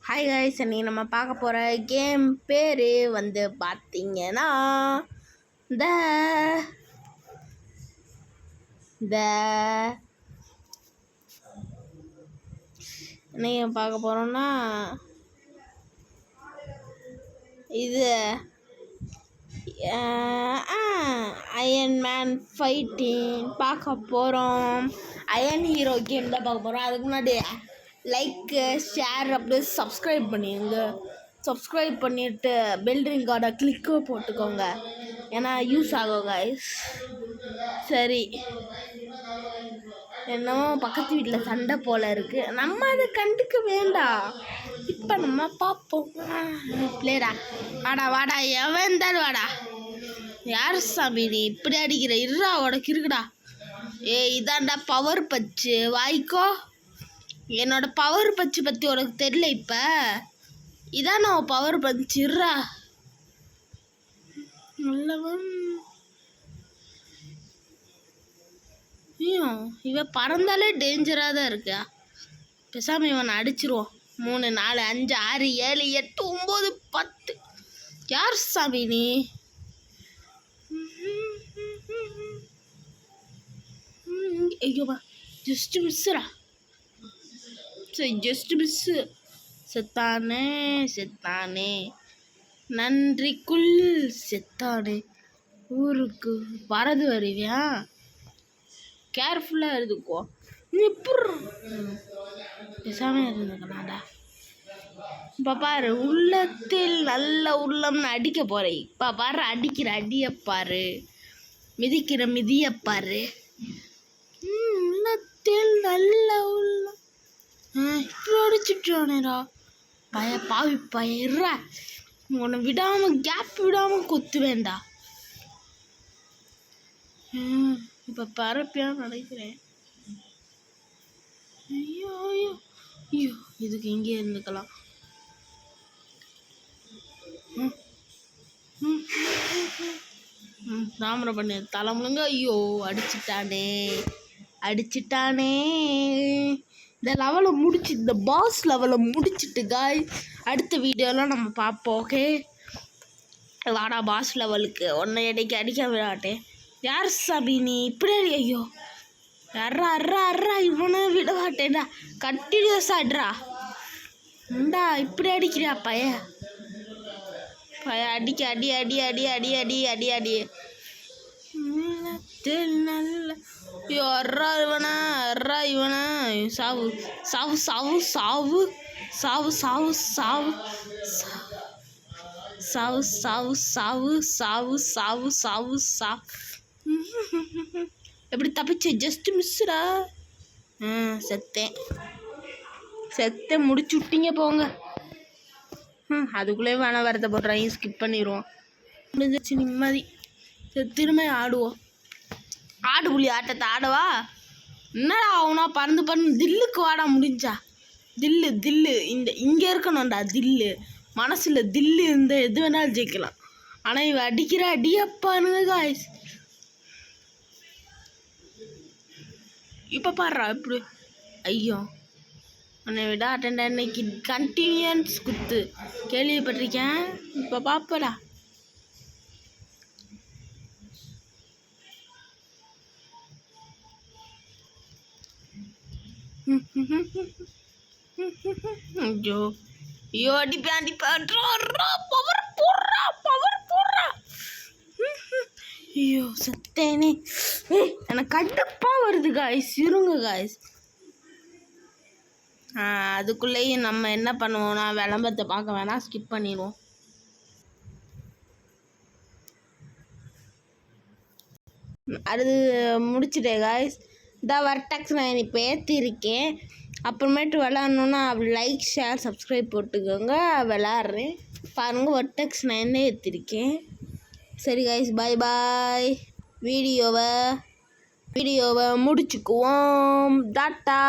Hi guys, இன்னைக்கு நம்ம பார்க்க போகிற கேம் பேர் வந்து பார்த்தீங்கன்னா த இன்னைக்கு பார்க்க போகிறோம்னா இது அயன் மேன் ஃபைட்டிங் பார்க்க போகிறோம். அயன் ஹீரோ கேம் தான் பார்க்க போகிறோம். அதுக்கு முன்னாடி லைக் ஷேர் அப்படியே சப்ஸ்கிரைப் பண்ணிடுங்க. சப்ஸ்கிரைப் பண்ணிவிட்டு பெல் ரிங்கார்டை கிளிக்கு போட்டுக்கோங்க, ஏன்னா யூஸ் ஆகும் கைஸ். சரி, என்னமோ பக்கத்து வீட்டில் சண்டை போல் இருக்குது, நம்ம அதை கண்டுக்க வேண்டாம். இப்போ நம்ம பார்ப்போம். பிளேடா வாடா வாடா, எவன் இருந்தாலும் வாடா. யார் சாமி நீ இப்படி அடிக்கிற? இருடா உனக்கு இருக்குடா. இதாண்டா பவர் பச்சு, வாய்க்கோ. என்னோட பவர் பச்சு பற்றி உனக்கு தெரியல. இப்போ இதான் நான் பவர் பச்சு. இருடா நல்லவன். இவன் பறந்தாலே டேஞ்சராக தான் இருக்கா. பேசாமல் இவனை அடிச்சிருவோம். 3 4 5 6 7 8 9 10. யார் சாமி நீ? ஐயோப்பா, ஜஸ்ட் மிஸ்ஸுடா. சரி, ஜஸ்ட் மிஸ்ஸு. செத்தானே நன்றிக்குள் செத்தானே. ஊருக்கு வரது வருவியா? கேர்ஃபுல்லாக இருந்துக்கோ. நீ எப்படி பேசாமல் இருந்துக்கணாடா. இப்போ பாரு, உள்ளத்தில் நல்ல உள்ளம்னு அடிக்க போகிறேன். இப்போ பாரு, அடிக்கிற அடியப்பாரு, மிதிக்கிற மிதியப்பாரு. உள்ளத்தில் நல்ல உள்ளம். இப்படி அடிச்சுட்டானேடா பாவி பயிரா. உன்னை விடாமல் கேப் விடாமல் கொத்து வேண்டா. இப்போ பரப்பியான்னு நினைக்கிறேன். ஐயோ ஐயோ ஐயோ, இதுக்கு இங்கே இருந்துக்கலாம். தாமரை பண்ணி தலை முழுங்க. ஐயோ, அடிச்சிட்டானே. இந்த லெவலை இந்த பாஸ் லெவலை முடிச்சுட்டு காய் அடுத்த வீடியோலாம் நம்ம பார்ப்போம். ஓகே, வாடா பாஸ் லெவலுக்கு. உன்னை அடிக்க விடாட்டேன். யார் சாமி நீ இப்படி? ஐயோ, அர்றா இவனை விட மாட்டேன்டா. கண்டினியூஸாக அட்ரா உண்டா. இப்படி அடிக்கிறியா பைய அடிக்க அடி அடி அடி அடி அடி அடி அடி. நல்ல ஐயோ, அர்றா இவனா. சாவு சாவு சாவு சாவு சாவு சாவு சாவு சாவு சாவு சாவு சாவு சாவு சாவு சாவு. எப்படி தப்பிச்சு? ஜஸ்ட் மிஸ்ஸுடா. செத்தேன் முடிச்சு விட்டீங்க போங்க. அதுக்குள்ளே வேணாம் வரத போடுறாங்க. ஸ்கிப் பண்ணிடுவோம். முடிஞ்சிச்சு நிம்மதி. திரும்ப ஆடுவோம். ஆடு புள்ளி ஆட்டத்தை ஆடவா? என்னடா ஆகுனா பறந்து தில்லுக்கு வாடா. முடிஞ்சா தில்லு இங்கே இருக்கணும்டா. தில்லு மனசில் தில்லு இந்த எது வேணாலும் ஜெயிக்கலாம். ஆனால் இவன் அடிக்கிற அடியப்பானுங்க காய்ஸ். இப்போ பாடுறா இப்படி. ஐயோ, உன்னை விட அட்டண்டா. இன்னைக்கு கண்டினியூஸ் குத்து கேள்விப்பட்டிருக்கேன். இப்போ பார்ப்படா. ஐயோ ஐயோ, அடிப்பேன் பவர் போடுறா. ஐயோ சத்தேனே. எனக்கு கடுப்பாக வருது காய்ஸ். இருங்க காய்ஸ். அதுக்குள்ளேயும் நம்ம என்ன பண்ணுவோம்னா விளம்பரத்தை பார்க்க வேணாம், ஸ்கிப் பண்ணிடுவோம். அது முடிச்சுட்டே காய்ஸ். வர்டெக்ஸ் நான் இப்போ ஏற்றிருக்கேன். அப்புறமேட்டு விளாட்ணுன்னா லைக் ஷேர் சப்ஸ்கிரைப் போட்டுக்கோங்க. விளாட்றேன் பாருங்கள். வர்டெக்ஸ் நான் என்ன ஏற்றிருக்கேன். சரி காய்ஸ், பாய் பாய். வீடியோவை முடிச்சுக்குவோம். டாட்டா.